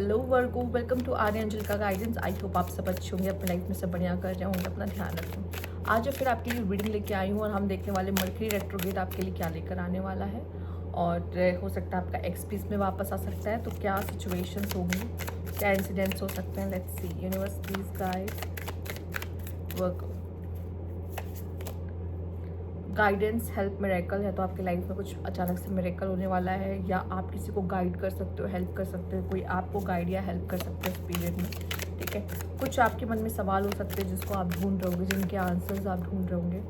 Hello Virgo, welcome to आर्य अंजल का guidance. I hope आप सब अच्छे होंगे, अपनी लाइफ में सब बढ़िया कर रहे होंगे, अपना ध्यान रखें। आज फिर आपके लिए रीडिंग लेके आई हूँ और हम देखने वाले मर्करी रेट्रोग्रेड आपके लिए क्या लेकर आने वाला है। और हो सकता है आपका एक्स पीस में वापस आ सकता है, तो क्या सिचुएशंस होंगी, क्या इंसिडेंट्स हो सकते हैं। Let's see. Universe please guide work guidance help miracle है, तो आपकी लाइफ में कुछ अचानक से मिरेकल होने वाला है, या आप किसी को गाइड कर सकते हो, हेल्प कर सकते हो, कोई आपको गाइड या हेल्प कर सकते हो इस पीरियड में। ठीक है, कुछ आपके मन में सवाल हो सकते हैं जिसको आप ढूंढ रहे होंगे, जिनके आंसर्स आप ढूंढ रहे होंगे।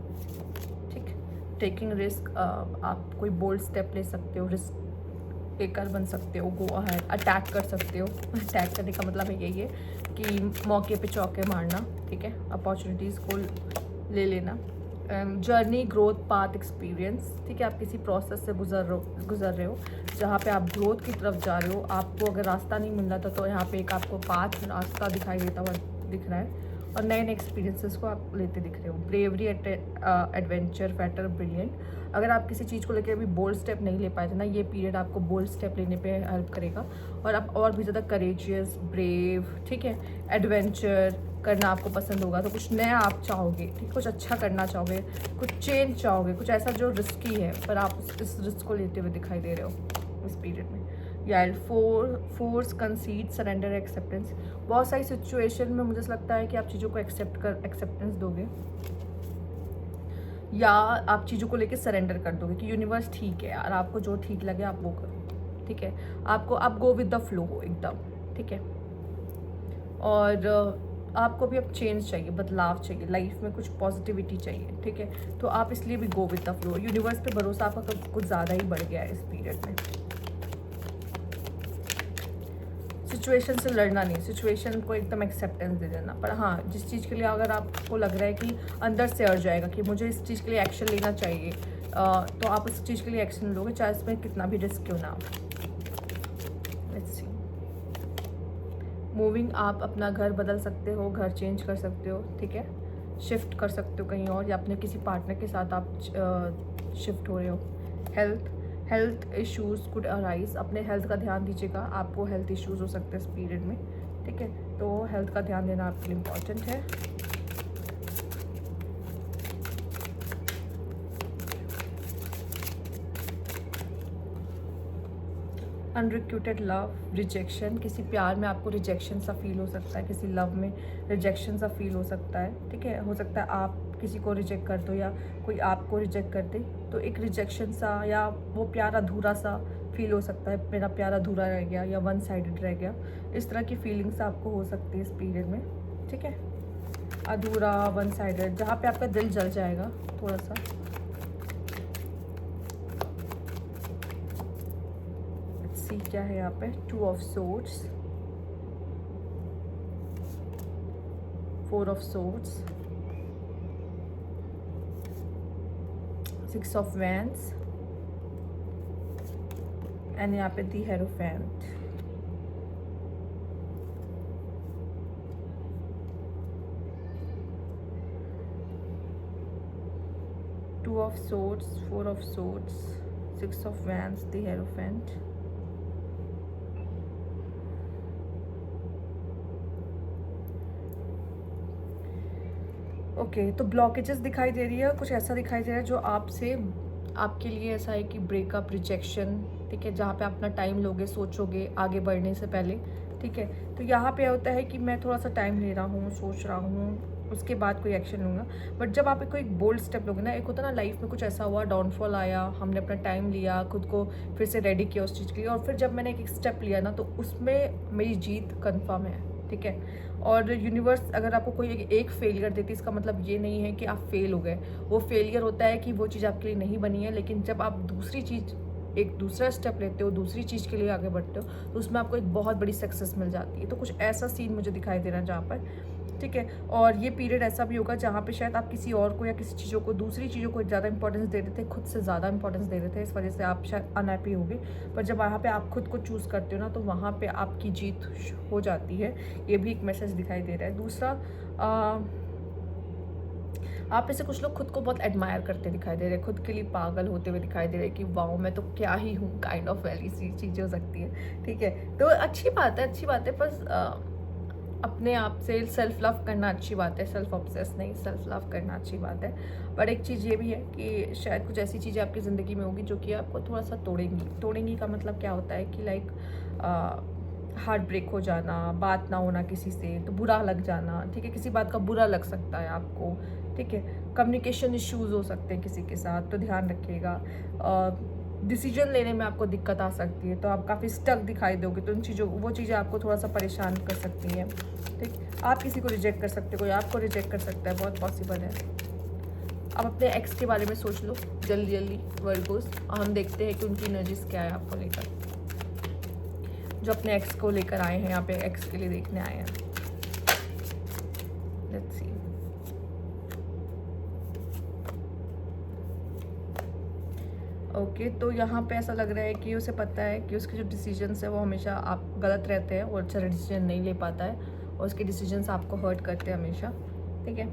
ठीक, टेकिंग रिस्क, आप कोई बोल्ड स्टेप ले सकते हो, रिस्क टेकर बन सकते हो, गो अहेड, अटैक कर सकते हो। अटैक करने का मतलब है यही है कि मौके पे चौके मारना। ठीक है, अपॉर्चुनिटीज़ को ले लेना। Journey, growth path, experience. ठीक है, आप किसी प्रोसेस से गुजर रहे हो जहाँ पे आप ग्रोथ की तरफ जा रहे हो। आपको अगर रास्ता नहीं मिल रहा था तो यहाँ पे एक आपको पाथ, रास्ता दिखाई देता हुआ दिख रहा है, और नए नए एक्सपीरियंसेस को आप लेते दिख रहे हो। Bravery, adventure factor, brilliant. अगर आप किसी चीज़ को लेकर अभी बोल्ड स्टेप नहीं ले पाए थे ना, ये पीरियड आपको बोल्ड स्टेप लेने पे हेल्प करेगा, और आप और भी ज़्यादा करेजियस, ब्रेव, ठीक है, एडवेंचर करना आपको पसंद होगा। तो कुछ नया आप चाहोगे, ठीक, कुछ अच्छा करना चाहोगे, कुछ चेंज चाहोगे, कुछ ऐसा जो रिस्की है, पर आप इस रिस्क को लेते हुए दिखाई दे रहे हो इस पीरियड में। या फोर्स, कंसीड, सरेंडर, एक्सेप्टेंस। बहुत सारी सिचुएशन में मुझे लगता है कि आप चीज़ों को एक्सेप्टेंस दोगे, या आप चीज़ों को लेके सरेंडर कर दोगे कि यूनिवर्स ठीक है यार, आपको जो ठीक लगे आप वो करो। ठीक है, आपको आप गो विद द फ्लो एकदम। ठीक है, और आपको भी अब चेंज चाहिए, बदलाव चाहिए, लाइफ में कुछ पॉजिटिविटी चाहिए। ठीक है, तो आप इसलिए भी go with the flow. Universe पे भरोसा आपका कुछ ज़्यादा ही बढ़ गया है इस पीरियड में। सिचुएशन से लड़ना नहीं, सिचुएशन को एकदम एक्सेप्टेंस दे देना। पर हाँ, जिस चीज़ के लिए अगर आपको लग रहा है कि अंदर से अर्ज जाएगा कि मुझे इस चीज़ के लिए एक्शन लेना चाहिए, तो आप उस चीज़ के लिए एक्शन लोगे, चाहे इसमें कितना भी रिस्क क्यों ना हो। Let's see. मूविंग, आप अपना घर बदल सकते हो, घर चेंज कर सकते हो। ठीक है, शिफ्ट कर सकते हो कहीं और, या अपने किसी पार्टनर के साथ आप शिफ्ट हो रहे हो। हेल्थ इश्यूज कुड अराइज, अपने हेल्थ का ध्यान दीजिएगा, आपको हेल्थ इश्यूज हो सकते हैं इस पीरियड में। ठीक है, तो हेल्थ का ध्यान देना आपके लिए इम्पॉर्टेंट है। अनरिक्यूटेड लव, रिजेक्शन, किसी प्यार में आपको रिजेक्शन सा फील हो सकता है, किसी लव में रिजेक्शन सा फील हो सकता है। ठीक है, हो सकता है आप किसी को रिजेक्ट कर दो या कोई आपको रिजेक्ट कर दे, तो एक रिजेक्शन सा या वो प्यार अधूरा सा फील हो सकता है, मेरा प्यार अधूरा रह गया या वन साइडेड रह गया। इस तरह की फीलिंग्स आपको हो सकती है इस पीरियड में। ठीक है, अधूरा, वन साइडेड, जहाँ पे आपका दिल जल जाएगा थोड़ा सा। सी क्या है यहाँ पे, 2 of swords, 4 of swords, 6 of wands, and यहाँ पे the hierophant. Two of swords, 4 of swords, 6 of wands, the hierophant. Okay, तो ब्लॉकेजेस दिखाई दे रही है, कुछ ऐसा दिखाई दे रहा है जो आपसे, आपके लिए ऐसा है कि ब्रेकअप, रिजेक्शन। ठीक है, जहाँ पे आप अपना टाइम लोगे, सोचोगे आगे बढ़ने से पहले। ठीक है, तो यहाँ पे होता है कि मैं थोड़ा सा टाइम ले रहा हूँ, सोच रहा हूँ, उसके बाद कोई एक्शन लूँगा। बट जब आप कोई एक बोल्ड स्टेप लोगे ना, एक होता है ना लाइफ में कुछ ऐसा हुआ, डाउनफॉल आया, हमने अपना टाइम लिया, खुद को फिर से रेडी किया उस चीज़ के लिए, और फिर जब मैंने एक स्टेप लिया ना, तो उसमें मेरी जीत कन्फर्म है। ठीक है, और यूनिवर्स अगर आपको कोई एक फेलियर देती है, इसका मतलब ये नहीं है कि आप फेल हो गए। वो फेलियर होता है कि वो चीज़ आपके लिए नहीं बनी है, लेकिन जब आप दूसरी चीज़, एक दूसरा स्टेप लेते हो, दूसरी चीज़ के लिए आगे बढ़ते हो, तो उसमें आपको एक बहुत बड़ी सक्सेस मिल जाती है। तो कुछ ऐसा सीन मुझे दिखाई दे रहा है जहाँ पर। ठीक है, और ये पीरियड ऐसा भी होगा जहाँ पे शायद आप किसी और को या किसी चीज़ों को, दूसरी चीज़ों को ज़्यादा इंपॉर्टेंस दे रहे थे, खुद से ज़्यादा इंपॉर्टेंस दे रहे थे, इस वजह से आप शायद अनहैप्पी होगे। पर जब वहाँ पे आप खुद को चूज़ करते हो ना, तो वहाँ पे आपकी जीत हो जाती है। ये भी एक मैसेज दिखाई दे रहा है। दूसरा, आप में से कुछ लोग खुद को बहुत एडमायर करते दिखाई दे रहे हैं, खुद के लिए पागल होते हुए दिखाई दे रहे हैं कि वाओ मैं तो क्या ही हूँ, काइंड ऑफ वैली सी चीज़ें हो सकती है। ठीक है, तो अच्छी बात है, अच्छी बात है। बस अपने आप से सेल्फ लव करना अच्छी बात है, सेल्फ ऑब्सेस नहीं, सेल्फ लव करना अच्छी बात है। पर एक चीज़ ये भी है कि शायद कुछ ऐसी चीज़ें आपकी ज़िंदगी में होगी जो कि आपको थोड़ा सा तोड़ेंगी का मतलब क्या होता है कि लाइक हार्ट ब्रेक हो जाना, बात ना होना किसी से तो बुरा लग जाना। ठीक है, किसी बात का बुरा लग सकता है आपको। ठीक है, कम्युनिकेशन इश्यूज़ हो सकते हैं किसी के साथ, तो ध्यान रखिएगा। डिसीजन लेने में आपको दिक्कत आ सकती है, तो आप काफ़ी स्टक दिखाई दोगे, तो उन चीज़ों वो चीज़ें आपको थोड़ा सा परेशान कर सकती हैं। ठीक, आप किसी को रिजेक्ट कर सकते हो, कोई आपको रिजेक्ट कर सकता है, बहुत पॉसिबल है। आप अपने एक्स के बारे में सोच लो जल्दी जल्दी वर्गोस, और हम देखते हैं कि उनकी एनर्जीज क्या है आपको लेकर, जो अपने एक्स को लेकर आए हैं यहाँ पे, एक्स के लिए देखने आए हैं। Let's see. ओके, तो यहाँ पे ऐसा लग रहा है कि उसे पता है कि उसके जो डिसीजंस है वो हमेशा आप गलत रहते हैं, वो अच्छा डिसीजन नहीं ले पाता है और उसके डिसीजंस आपको हर्ट करते हैं हमेशा। ठीक है,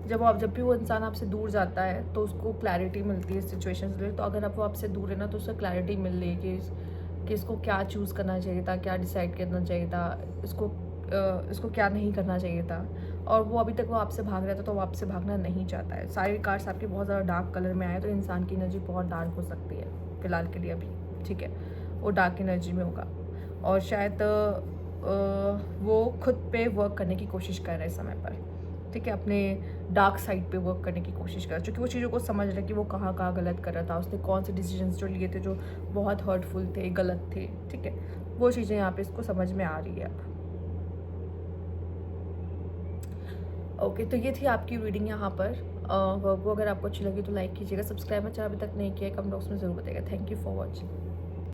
जब भी वो इंसान आपसे दूर जाता है तो उसको क्लैरिटी मिलती है सिचुएशन से। तो अगर आप वो आपसे दूर है ना, तो उससे क्लैरिटी मिल रही है कि इसको क्या चूज़ करना चाहिए था, क्या डिसाइड करना चाहिए था, इसको क्या नहीं करना चाहिए था। और वो अभी तक वो आपसे भाग रहा था, तो वो आपसे भागना नहीं चाहता है। सारे कार्ड्स आपके बहुत ज़्यादा डार्क कलर में आए, तो इंसान की एनर्जी बहुत डार्क हो सकती है फिलहाल के लिए अभी। ठीक है, वो डार्क एनर्जी में होगा और शायद वो खुद पे वर्क करने की कोशिश कर रहे हैं समय पर। ठीक है, अपने डार्क साइड पे वर्क करने की कोशिश कर, क्योंकि वो चीज़ों को समझ रहा है कि वो कहाँ कहाँ गलत कर रहा था, उसने कौन से डिसीजंस जो लिए थे जो बहुत हर्टफुल थे, गलत थे। ठीक है, वो चीज़ें यहाँ पे इसको समझ में आ रही है अब। ओके, तो ये थी आपकी रीडिंग यहाँ पर। वो अगर आपको अच्छी लगी तो लाइक कीजिएगा, सब्सक्राइब चैनल अभी तक नहीं किया है, कमेंट बॉक्स में ज़रूर बताइएगा। Thank you for watching.